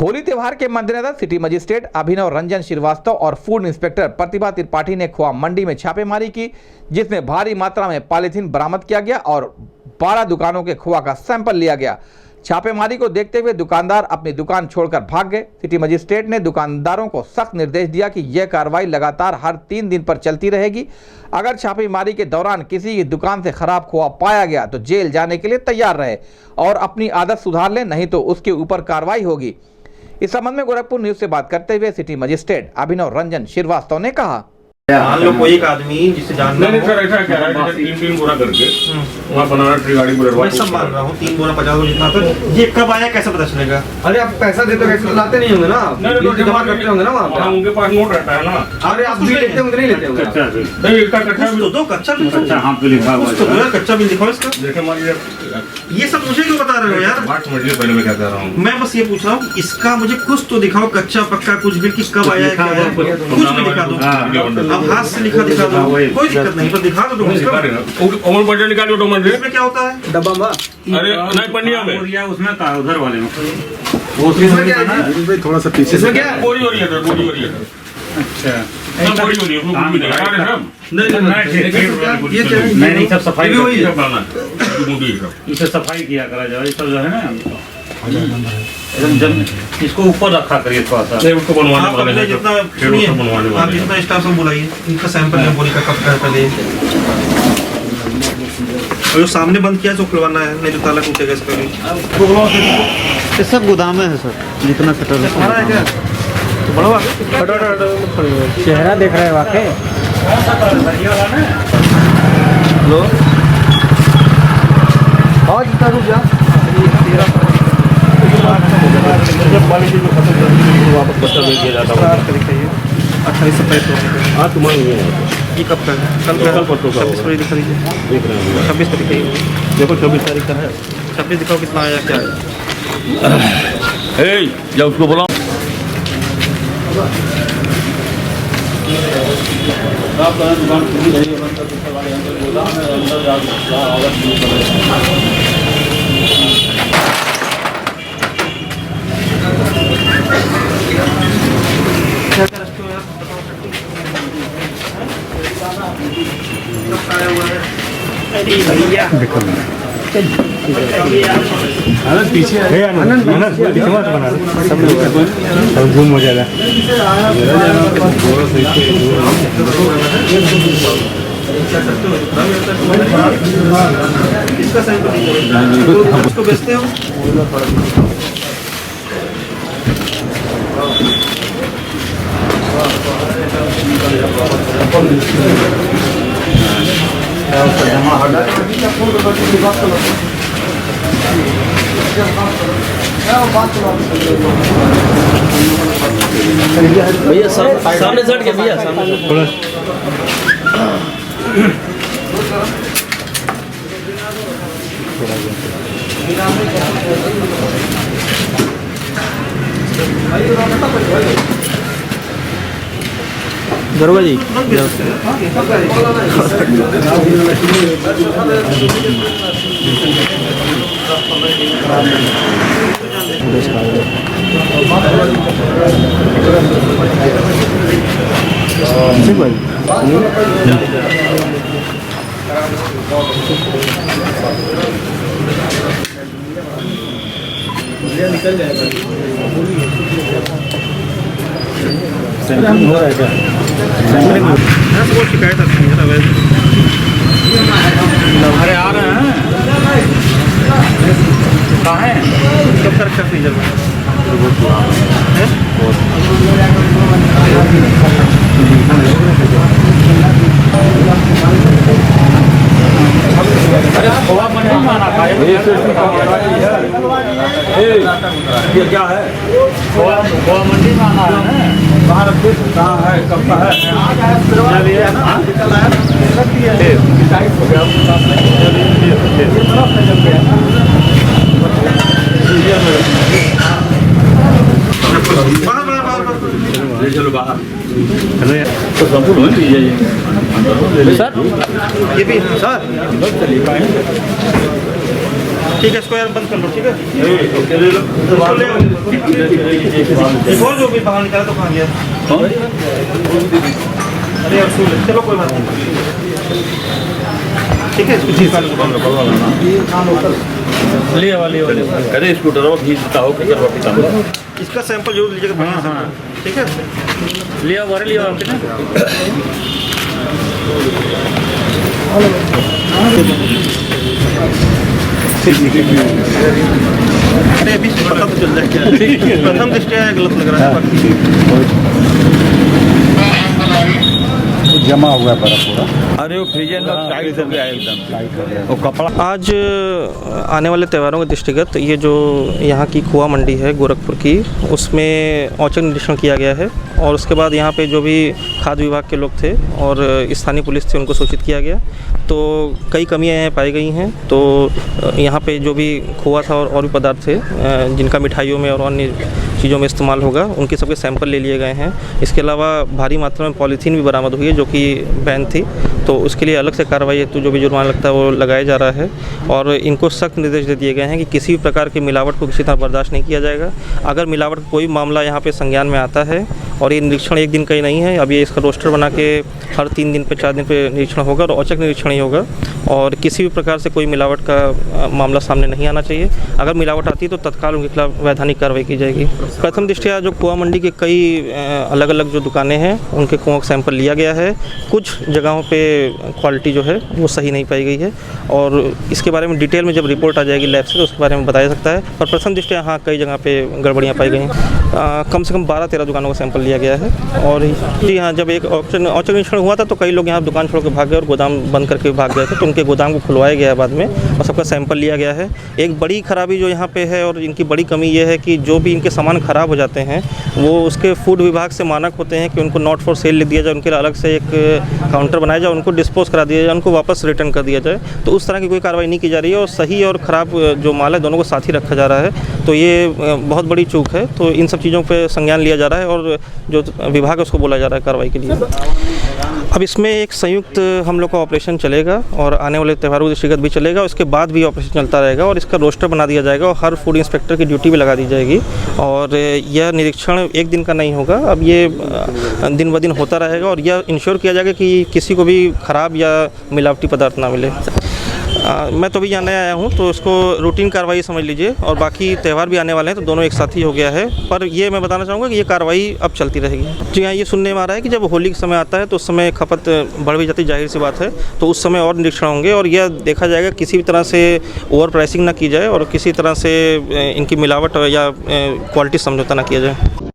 होली त्योहार के मद्देनजर सिटी मजिस्ट्रेट अभिनव रंजन श्रीवास्तव और फूड इंस्पेक्टर प्रतिभा त्रिपाठी ने खोआ मंडी में छापेमारी की, जिसमें भारी मात्रा में पॉलीथीन बरामद किया गया और 12 दुकानों के खोआ का सैंपल लिया गया। छापेमारी को देखते हुए दुकानदार अपनी दुकान छोड़कर भाग गए। सिटी मजिस्ट्रेट ने दुकानदारों को सख्त निर्देश दिया कि यह कार्रवाई लगातार हर 3 दिन पर चलती रहेगी। अगर छापेमारी के दौरान किसी की दुकान से खराब खोआ पाया गया तो जेल जाने के लिए तैयार रहे और अपनी आदत सुधार ले, नहीं तो उसके ऊपर कार्रवाई होगी। इस संबंध में गोरखपुर न्यूज से बात करते हुए सिटी मजिस्ट्रेट अभिनव रंजन श्रीवास्तव ने कहा, मान लो कोई एक आदमी जिसे जानना नहीं सर, ऐसा क्या है, 3 बोरा करके वहाँ बनाना ट्री गाड़ी मैं सब मान रहा हूँ 3 बोरा 50 जितना, तो ये कब आया कैसे पता चलेगा? अरे आप पैसा देते हो कैसे लाते नहीं होंगे ना, जमा करते होंगे ना वहाँ पे। उनके पास नोट रहता है ना। अरे आप भी लेते होंगे नहीं लेते होंगे? नहीं, इसका कच्चा तो दो कच्चा बिल, हाँ पे लिखा हुआ है, कच्चा बिल दिखाओ इसका। जैसे मान लीजिए ये सब मुझे क्यों बता रहे हो यार? बात समझिए, पहले मैं क्या कह रहा हूँ। मैं बस ये पूछ रहा हूँ इसका मुझे कुछ तो दिखाओ, कच्चा पक्का कुछ बिल की कब आया है, क्या है, कुछ भी दिखा दो। अब हाथ से लिखा दिखा दो, कोई दिक्कत नहीं, पर दिखा दो। उमर बटन निकालिए डॉक्यूमेंट। इसमें क्या होता है? डब्बा में अरे नहीं, पन्निया में उसमें कहा उधर वाले में इसमें क्या है? थोड़ा सा पीछे इसमें क्या है? बोरी हो रही है, बोरी हो रही है। अच्छा सब बोरी हो रही है, उसमें कुछ भी नहीं लगा रहे सब। ये क्या है? नहीं सब सफाई वही है। इसे सफाई किया करा जाए, ये सब जो है ना एकदम इसको ऊपर रखा करिए थोड़ा सा। नहीं, उसको बनवाने वाले हैं, जितना सुनिए, बनवाने आप वाले हैं। जितना स्टाफ सब बुलाइए, इनका सैंपल में बोरी का कब का पहले, और जो सामने बंद किया तो खुलवाना है, नहीं तो ताला टूटेगा इसका भी। ये सब गोदाम में है सर, जितना शटर है। हमारा है क्या? तो बढ़ो चेहरा देख रहे हैं वाकई। हेलो और जितना रुक जा वापस बच्चा भेज दिया जाता है। 28 से हाँ, तुम्हारे ये कब का है? कल का, 26 को दिखा दीजिए, देख रहे हैं, 26 को दिखाइए। देखो 24 तारीख का है। 26 दिखाओ कितना आया, क्या है? या उसको बोला पीछे सब घूम हो जाएगा। इसका सैंपल उसको बेचते हो? भैया सामने सट के भैया सामने दरोगा जी निकल जाएगा। हो रहा है क्या? शिकायत आती है अरे आ रहे हैं कहाँ है? कब तक रखा फ्रीजर में? अरे खोआ मंडी में आना था, ये क्या है? खोआ मंडी में आना है ना। बाहर कहाँ है, कब का है? चलो बाहर तो संपूर्ण हो लीजिए सर, ये भी सर ठीक है, इसको यार बंद कर लो, ठीक है। इसको ले आओ। एक और जो भी बाहर निकाला तो कहाँ गया? अरे यार सुन ले, चलो कोई बात नहीं, ठीक है। इसको चीज अरे स्कूटर भीजता हो इसका सैंपल जरूर लीजिएगा, बढ़िया सैंपल, ठीक है। लिया बारे लिया आपने अरे अभी पता तो चल जाए, प्रथम दृष्टया गलत लग रहा है, जमा हुआ है बर्फ पूरा। अरे वो फ्रीजर में टाइट हो गया एकदम, वो कपड़ा। आज आने वाले त्योहारों के दृष्टिगत ये जो यहाँ की खोआ मंडी है गोरखपुर की, उसमें औचक निरीक्षण किया गया है और उसके बाद यहाँ पे जो भी खाद्य विभाग के लोग थे और स्थानीय पुलिस थे उनको सूचित किया गया। तो कई कमियाँ यहाँ पाई गई हैं। तो यहाँ पे जो भी खोआ था और भी पदार्थ थे जिनका मिठाइयों में और अन्य चीज़ों में इस्तेमाल होगा, उनके सबके सैंपल ले लिए गए हैं। इसके अलावा भारी मात्रा में पॉलीथीन भी बरामद हुई है जो कि बैन थी, तो उसके लिए अलग से कार्रवाई हेतु जो भी जुर्माना लगता है वो लगाया जा रहा है। और इनको सख्त निर्देश दे दिए गए हैं कि किसी भी प्रकार की मिलावट को किसी तरह बर्दाश्त नहीं किया जाएगा। अगर मिलावट का कोई मामला यहाँ पे संज्ञान में आता है, और ये निरीक्षण एक दिन का ही नहीं है, अब ये इसका रोस्टर बना के हर 3 दिन पे 4 दिन पे निरीक्षण होगा और औचक निरीक्षण ही होगा, और किसी भी प्रकार से कोई मिलावट का मामला सामने नहीं आना चाहिए। अगर मिलावट आती है तो तत्काल उनके खिलाफ वैधानिक कार्रवाई की जाएगी। प्रथम दृष्टया जो खोआ मंडी के कई अलग अलग जो दुकानें हैं उनके खोआ का सैंपल लिया गया है। कुछ जगहों पे क्वालिटी जो है वो सही नहीं पाई गई है, और इसके बारे में डिटेल में जब रिपोर्ट आ जाएगी लैब से तो उसके बारे में बताया सकता है। पर प्रथम दृष्टया हाँ, कई जगह पे गड़बड़ियाँ पाई गई हैं। कम से कम 12-13 दुकानों का सैंपल लिया गया है। और जी हाँ, जब एक औचक निरीक्षण हुआ था तो कई लोग यहाँ दुकान छोड़ के भाग गए और गोदाम बंद करके भाग गए थे, तो उनके गोदाम को खुलवाया गया है बाद में और सबका सैंपल लिया गया है। एक बड़ी खराबी जो यहाँ पे है और इनकी बड़ी कमी ये है कि जो भी इनके सामान ख़राब हो जाते हैं वो उसके फूड विभाग से मानक होते हैं कि उनको नॉट फॉर सेल लिख दिया जाए, उनके लिए अलग से एक काउंटर बनाया जाए, उनको डिस्पोज करा दिया जाए, उनको वापस रिटर्न कर दिया जाए। तो उस तरह की कोई कार्रवाई नहीं की जा रही है और सही और ख़राब जो माल है दोनों को साथ ही रखा जा रहा है। तो ये बहुत बड़ी चूक है। तो इन सब चीज़ों पर संज्ञान लिया जा रहा है और जो विभाग है उसको बोला जा रहा है कार्रवाई के लिए। अब इसमें एक संयुक्त हम लोग का ऑपरेशन चलेगा और आने वाले त्योहारों के दृष्टिगत भी चलेगा। उसके बाद भी ऑपरेशन चलता रहेगा और इसका रोस्टर बना दिया जाएगा और हर फूड इंस्पेक्टर की ड्यूटी भी लगा दी जाएगी। और यह निरीक्षण एक दिन का नहीं होगा, अब ये दिन ब दिन होता रहेगा और यह इंश्योर किया जाएगा कि किसी को भी ख़राब या मिलावटी पदार्थ ना मिले। मैं तो अभी यहाँ नया आया हूँ तो इसको रूटीन कार्रवाई समझ लीजिए, और बाकी त्यौहार भी आने वाले हैं तो दोनों एक साथ ही हो गया है। पर ये मैं बताना चाहूँगा कि ये कार्रवाई अब चलती रहेगी। जी हाँ, ये सुनने में आ रहा है कि जब होली का समय आता है तो उस समय खपत बढ़ भी जाती, जाहिर सी बात है, तो उस समय और निरीक्षण होंगे और यह देखा जाएगा किसी भी तरह से ओवर प्राइसिंग ना की जाए और किसी तरह से इनकी मिलावट या क्वालिटी समझौता ना किया जाए।